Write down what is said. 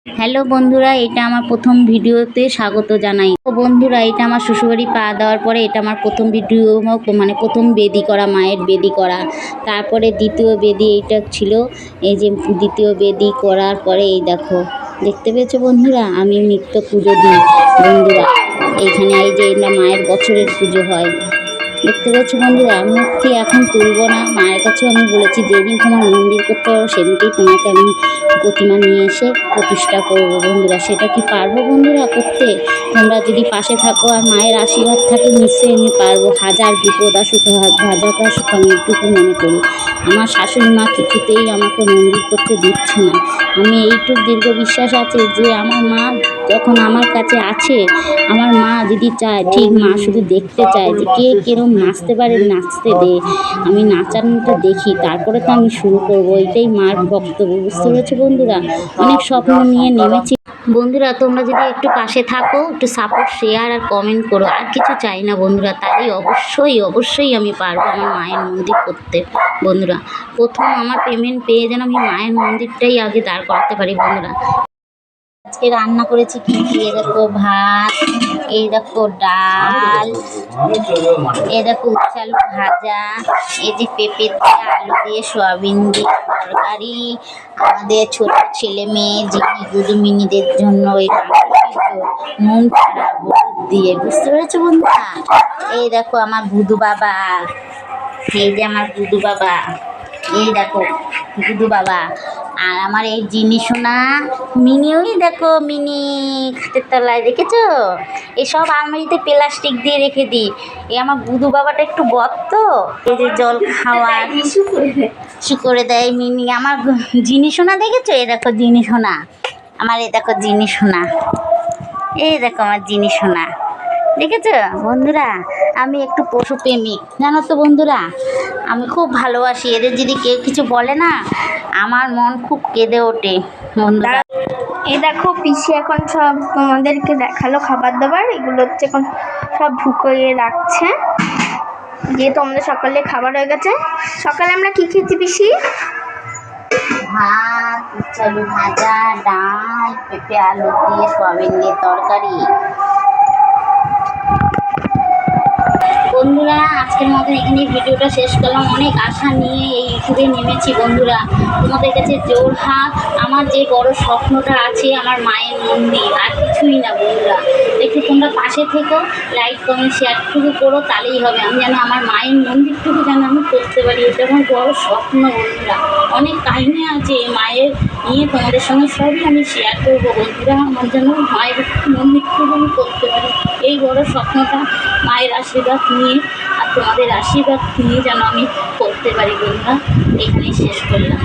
Hello বন্ধুরা, এটা আমার প্রথম ভিডিওতে স্বাগত জানাই। তো বন্ধুরা, এটা আমার শ্বশুরবাড়ি পা দেওয়ার পরে এটা আমার প্রথম ভিডিও, মানে প্রথম বেদি করা, মায়ের বেদি করা। তারপরে দ্বিতীয় বেদি এইটা ছিল। এই যে দ্বিতীয় বেদি করার পরে এই দেখো, দেখতে পেয়েছো বন্ধুরা, আমি নিত্য পুজো দিই বন্ধুরা। এইখানে এই যে এটা মায়ের বছরের পুজো হয়, দেখতে পাচ্ছ বন্ধুরা। মূর্তি এখন তুলব না, মায়ের কাছেও আমি বলেছি যেদিন তোমার মন্দির করতে পারবো সেদিনকেই তোমাকে আমি প্রতিমা নিয়ে এসে প্রতিষ্ঠা করবো বন্ধুরা। সেটা কি পারবো বন্ধুরা করতে? তোমরা যদি পাশে থাকো আর মায়ের আশীর্বাদ থাকে নিশ্চয়ই আমি পারবো। হাজার বিপদ আসুক, হাজার আসুক, আমি এটুকু মনে করি আমার শাশুড়ি মা কিছুতেই আমাকে মন্দির করতে দিচ্ছে না। আমি এইটুকু দীর্ঘ বিশ্বাস আছে যে আমার মা যখন আমার কাছে আছে, আমার মা যদি চায়, ঠিক মা শুধু দেখতে চায় যে কে কিরম নাচতে পারে, নাচতে দে, আমি নাচানোটা দেখি, তারপরে তো আমি শুরু করবো। এটাই মার বক্তব্য, বুঝতে পেরেছো বন্ধুরা। অনেক স্বপ্ন নিয়ে নেমেছি বন্ধুরা। তোমরা যদি একটু পাশে থাকো, একটু সাপোর্ট, শেয়ার আর কমেন্ট করো, আর কিছু চাই না বন্ধুরা। তাই অবশ্যই আমি পারবো আমার মায়ের মন্দির করতে বন্ধুরা। প্রথম আমার পেমেন্ট পেয়ে যেন আমি মায়ের মন্দিরটাই আগে দাঁড় করাতে পারি বন্ধুরা। আজকে রান্না করেছি কি কি, এই দেখো ভাত, এই দেখো ডাল, এই দেখো উচ্ছে আলু ভাজা, এই যে পেঁপে দিয়ে আলু দিয়ে সয়াবিন দিয়ে তরকারি। আমাদের ছোট ছেলে মেয়ে জিনি গুদুমিনিদের জন্য এই নুন ছাড়া হলুদ দিয়ে, বুঝতে পেরেছো বন্ধুরা। এই দেখো আমার বুধু বাবা, এই যে আমার বুধু বাবা, এই দেখো বুধু বাবা। আর আমার এই জিনিস না মিনি, ওই দেখো মিনি খাটের তলায়, দেখেছো? এসব আলমারিতে প্লাস্টিক দিয়ে রেখে দিই। এই আমার বুধু বাবাটা একটু বদ তো, এই যে জল খাওয়ার ইস্যু করে দেয় মিনি। আমার জিনিস না, দেখেছো? এই দেখো জিনিস না আমার, এই দেখো জিনিস না, এই দেখো আমার জিনিস না, দেখেছো বন্ধুরা। আমি একটু পশুপ্রেমিক জানো তো বন্ধুরা, আমি খুব ভালোবাসি এদের। যদি কেউ কিছু বলে না, আমার মন খুব কেঁদে ওঠে বন্ধুরা। এই দেখো পিসি এখন সব তোমাদেরকে দেখালো খাবার দাবার, এগুলো হচ্ছে এখন সব ঢুকিয়ে রাখছে। যেহেতু আমাদের সকালে খাবার হয়ে গেছে। সকালে আমরা কি খেয়েছি পিসি? ভাত, উচ্ছে আলু ভাজা, ডাল, পেঁপে আলু দিয়ে সয়াবিন দিয়ে তরকারি বন্ধুরা। আজকের মতো এখানে ভিডিওটা শেষ করলাম। অনেক আশা নিয়ে এই ইউটিউবে নেমেছি বন্ধুরা। তোমাদের কাছে জোরহাত, আমার যে বড় স্বপ্নটা আছে আমার মায়ের মন্দির, আর কিছুই না বন্ধুরা। একটু তোমরা পাশে থেকো, লাইক কমেন্ট শেয়ারটুকু করো, তাহলেই হবে। আমি যেন আমার মায়ের মন্দিরটুকু যেন আমি করতে পারি, এটা আমার বড় স্বপ্ন বন্ধুরা। অনেক কাহিনী আছে মায়ের নিয়ে, তোমাদের সঙ্গে সবই আমি শেয়ার করবো বন্ধুরা। আমার যেন মায়ের মন্দিরটুকু আমি করতে পারি, এই বড় স্বপ্নটা মায়ের আশীর্বাদ নিয়ে আর তোমাদের আশীর্বাদ নিয়ে যেন আমি করতে পারি বন্ধুরা। এখানেই শেষ করলাম।